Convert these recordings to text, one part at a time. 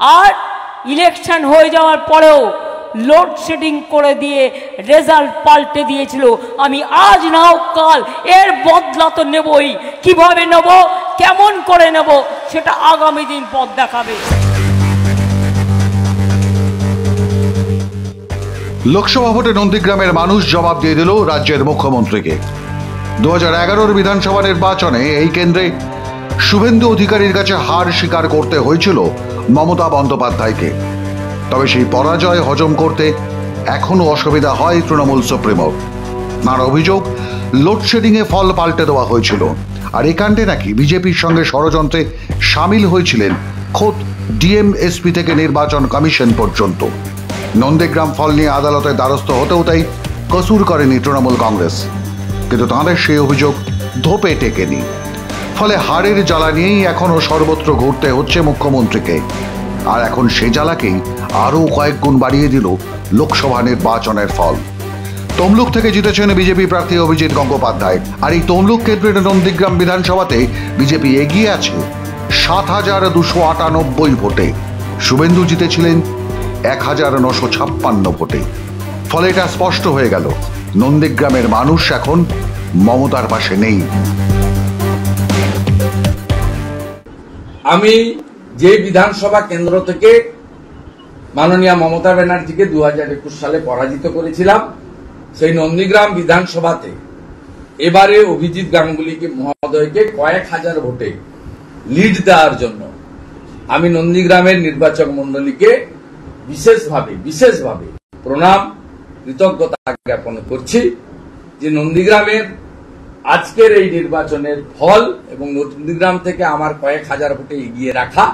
আর election হয়ে যাওয়ার পরেও লোডশেডিং করে দিয়ে রেজাল্ট পাল্টে দিয়েছিল। আমি আজ নাও কাল এর বদলা তো নেবই। কিভাবে নেব, কেমন করে নেব, সেটা আগামী দিন পথ দেখাবে। লোকসভা ভোটে নন্দীগ্রামের মানুষ জবাব দিয়ে দিল রাজ্যের মুখ্যমন্ত্রীকে। 2011 বিধানসভা নির্বাচনে এই কেন্দ্রে শুভেন্দু অধিকারীর কাছে হার স্বীকার করতে হয়েছিল মমতা বন্দ্যোপাধ্যায়কে। তবে সেই পরাজয় হজম করতে এখনো অসুবিধা হয় তৃণমূল সুপ্রিমোর। তাঁর অভিযোগ, লোডশেডিংয়ে ফল পাল্টে দেওয়া হয়েছিল। আর এই কাণ্ডে নাকি বিজেপির সঙ্গে ষড়যন্ত্রে সামিল হয়েছিলেন খোদ ডিএমএসপি থেকে নির্বাচন কমিশন পর্যন্ত। নন্দীগ্রাম ফল নিয়ে আদালতের দ্বারস্থ হতেও তাই কসুর করেনি তৃণমূল কংগ্রেস, কিন্তু তাঁদের সেই অভিযোগ ধোপে টেকেনি। ফলে হারের জ্বালা নিয়েই এখনো সর্বত্র ঘুরতে হচ্ছে মুখ্যমন্ত্রীকে। আর এখন সে জ্বালাকেই আরও কয়েক গুণ বাড়িয়ে দিল লোকসভা নির্বাচনের ফল। তমলুক থেকে জিতেছেন বিজেপি প্রার্থী অভিজিৎ গঙ্গোপাধ্যায়। আর এই তমলুক কেন্দ্রের নন্দীগ্রাম বিধানসভাতে বিজেপি এগিয়ে আছে 7,298 ভোটে। শুভেন্দু জিতেছিলেন 1,956 ভোটে। ফলে এটা স্পষ্ট হয়ে গেল, নন্দীগ্রামের মানুষ এখন মমতার পাশে নেই। আমি যে বিধানসভা কেন্দ্র থেকে মাননীয় মমতা ব্যানার্জিকে 2021 সালে পরাজিত করেছিলাম, সেই নন্দীগ্রাম বিধানসভাতে এবারে অভিজিৎ গাঙ্গুলিকে মহোদয়কে কয়েক হাজার ভোটে লিড দেওয়ার জন্য আমি নন্দীগ্রামের নির্বাচক মণ্ডলীকে বিশেষভাবে প্রণাম, কৃতজ্ঞতা জ্ঞাপন করছি যে নন্দীগ্রামের আজকের এই নির্বাচনের ফল এবং নন্দীগ্রাম থেকে আমার কয়েক হাজার ভোটে এগিয়ে রাখা,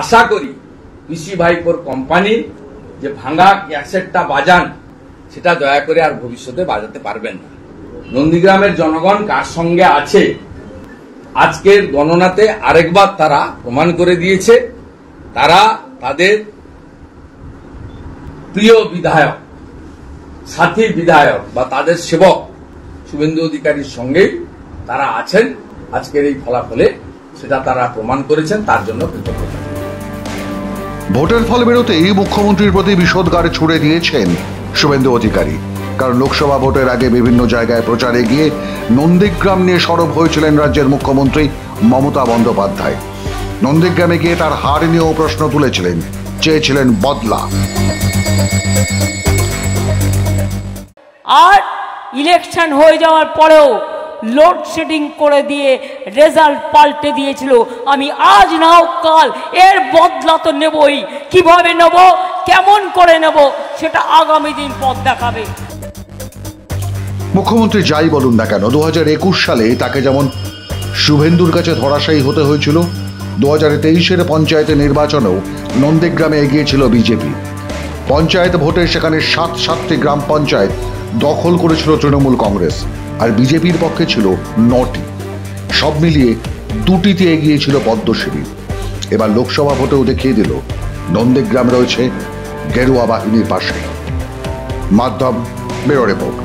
আশা করি পিসি ভাইপোর কোম্পানি যে ভাঙা ক্যাসেটটা বাজান, সেটা দয়া করে আর ভবিষ্যতে বাজাতে পারবেন না। নন্দীগ্রামের জনগণ কার সঙ্গে আছে আজকের গণনাতে আরেকবার তারা প্রমাণ করে দিয়েছে। তারা তাদের প্রিয় বিধায়ক, সাথী বিধায়ক বা তাদের সেবক শুভেন্দু অধিকারীর সঙ্গেই তারা আছেন। আজকের এই ফলাফলে সেটা তারা প্রমাণ করেছেন, তার জন্য কৃতজ্ঞতা। ভোটের ফল বেরোতেই মুখ্যমন্ত্রীর প্রতি বিষোদগার ছুড়ে দিয়েছেন শুভেন্দু অধিকারী। কারণ লোকসভা ভোটের আগে বিভিন্ন জায়গায় প্রচারে গিয়ে নন্দীগ্রাম নিয়ে সরব হয়েছিলেন রাজ্যের মুখ্যমন্ত্রী মমতা বন্দ্যোপাধ্যায়। নন্দীগ্রামে গিয়ে তার হার নিয়েও প্রশ্ন তুলেছিলেন, চেয়েছিলেন বদলা। আর ইলেকশন হয়ে যাওয়ার পরেও লোডশেডিং করে দিয়ে রেজাল্ট পাল্টে দিয়েছিল। আমি আজ নাও কাল এর বদলা তো নেবই। কিভাবে নেব, কেমন করে নেব, সেটা আগামী দিন পথ দেখাবে। মুখ্যমন্ত্রী যাই বলুন না কেন, 2021 সালে তাকে যেমন শুভেন্দুর কাছে ধরাশায়ী হতে হয়েছিল, 2023-এর পঞ্চায়েতের নির্বাচনেও নন্দীগ্রামে এগিয়েছিল বিজেপি। পঞ্চায়েত ভোটে সেখানে 7টি গ্রাম পঞ্চায়েত দখল করেছিল তৃণমূল কংগ্রেস, আর বিজেপির পক্ষে ছিল 9টি। সব মিলিয়ে 2টিতে এগিয়েছিল পদ্মশিবির। এবার লোকসভা ভোটেও দেখিয়ে দিল নন্দীগ্রাম রয়েছে গেরুয়া বাহিনীর পাশে। মাধ্যম ব্যুরো রিপোর্ট।